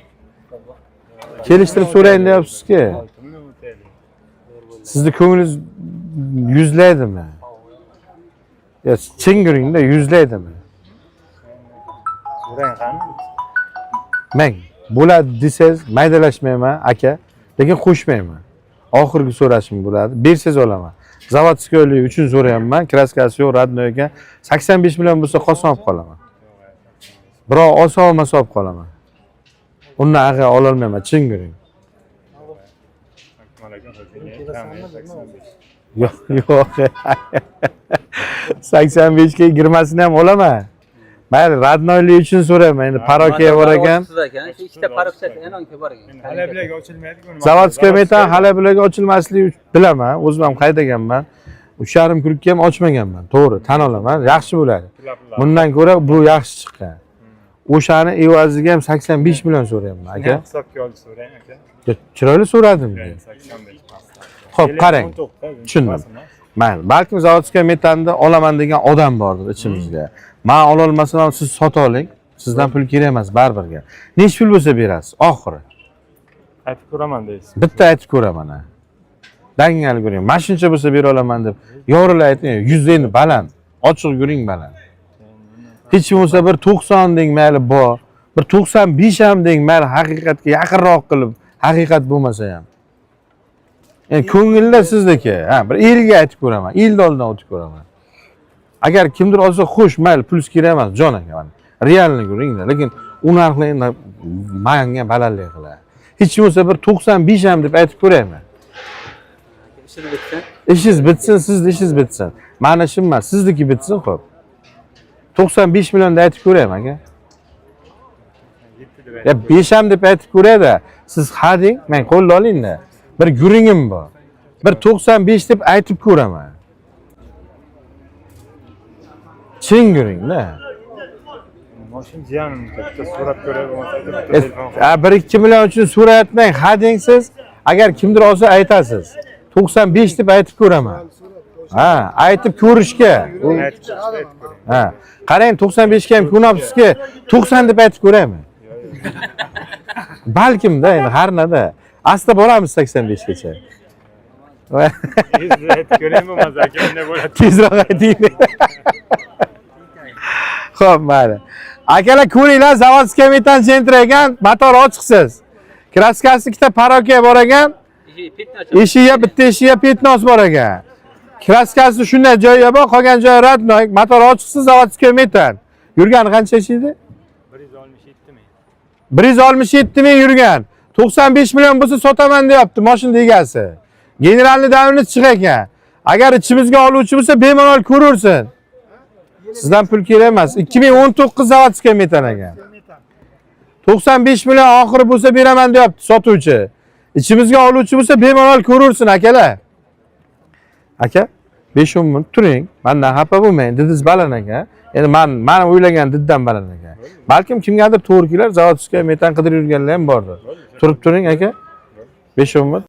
Kelishtirib so'rayin deyapsiz-ki. Sizni ko'nglingiz yuzlaydimi? Ya chin yuringda yuzlaydimi? So'rang qani. Men bo'ladi desangiz maydalashmayman aka, lekin qo'shmayman. Oxirgi so'rashim bo'ladi. Bersangiz olaman. Zavodskoylik uchun so'rayapman. Kraskasi yo'q, radnoy ekan. 85 million bo'lsa qolsa olib qolaman. Biroq olsa olmasa olib qolaman. Undan ag'a ola olmayman, chin yuring. Akmal aka hozirga kamida 85. Yo'q, yo'q. 85 ga 20 ni ham olaman. Mayli, radnoylik uchun so'rayman. Endi parokiya bor ekan. Ikkita parokiya enonga bor ekan. Hali bularga ochilmaydi-ku. Zavodskoy metan hali bularga ochilmasligi bilaman. O'zim ham qaydaganman. 3,5 kunga ham ochmaganman. To'g'ri, tan olaman. Yaxshi bo'ladi. Bundan ko'ra bu yaxshi chiqqan. O'shani evaziga ham 85 million so'rayapman, aka. Hisobga olib so'rang aka. Chiroyli so'radim. 85 past. Xo'p, qarang. Tushundim. Mayli, balkim zavodskoy metanni olaman degan odam bordir ichimizda. Men ola olmasam ham siz sota oling. Sizdan pul kerak emas baribirga. Nech pul bo'lsa berasiz, oxiri. Aytib ko'raman deysiz. Bitta aytib ko'raman. Dangal ko'ring. Mashincha bo'lsa bera olaman deb yo'rilib ayting, yuzingni baland, ochiq yuring baland. Hech bo'lmasa bir 90 deng mayli bor, bir 95 ham deng mayli haqiqatga yaqinroq qilib, haqiqat bo'lmasa ham. Yani ko'ngilda sizniki, ha, bir 50 ga aytib ko'raman, 50 oldidan o'tib ko'raman. Agar kimdir olsa xo'sh, mayli, pul kerak emas, jon aka. Realni ko'ringda, lekin u narxni endi menga balandlik qiladi. Hech bo'lmasa bir 95 ham deb aytib ko'rayman. Ishingiz bitsin. İşiniz bitsin, sizni ishingiz bitsin. Mani ishim emas, sizniki bitsin, xo'p. 95 million da aytib ko'rayman aka. Ya 5 ham deb aytib ko'rayda, siz hading, men qo'lga olingda. Bir guringim bor. Bir 95 deb aytib ko'raman. Chin guringda. Mashin jiyanim bitta so'rab ko'ray bo'lmasa bitta telefon. 1-2 million uchun so'rayapman, hading siz. Agar kimdir olsa aytasiz. 95 deb aytib ko'raman. Ha, aytib ko'rishga. Ha, qarang 95 ga ham ko'napsizki, 90 deb aytib ko'rayman. Balkimda endi har nada. Asta boramiz 85 gacha. Aytib ko'raymi bo'lmasa aka, unday bo'ladi. Tezroq ayting. Xo'p, mayli. Akalar ko'ringlar, zavodskoy metan jentra ekan, motor ochiqsiz. Kraskasi ikkita parokiya bor ekan. Eshigiga bitta eshigiga petnos bor ekan. Kraskasi shunday joyiga bor, qolgan joyi radnoy, motor ochiqsiz, zavodskoy metan. Yurgani qancha edi? 167 ming. 167 ming yurgan. 95 million bo'lsa sotaman deyapti mashina egasi. Generalni davrini chiq ekan. Agar ichimizga oluvchi bo'lsa, bemalol ko'rursin. Sizdan pul kerak emas. 2019 zavodskoy metan ekan. 95 million oxiri bo'lsa beraman deyapti sotuvchi. İçimizga oluvchi bo'lsa, bemalol ko'rursin akalar. Aka, 5-10 minut turing. Mendan xafa bo'lmang. Didingiz baland ekan. Endi men o'ylagan diddan baland ekan. Balkim kimgadir to'g'ri kelar, zavodskoy metan qidirib yurganlar ham bordir. Turib turing aka. 5-10 minut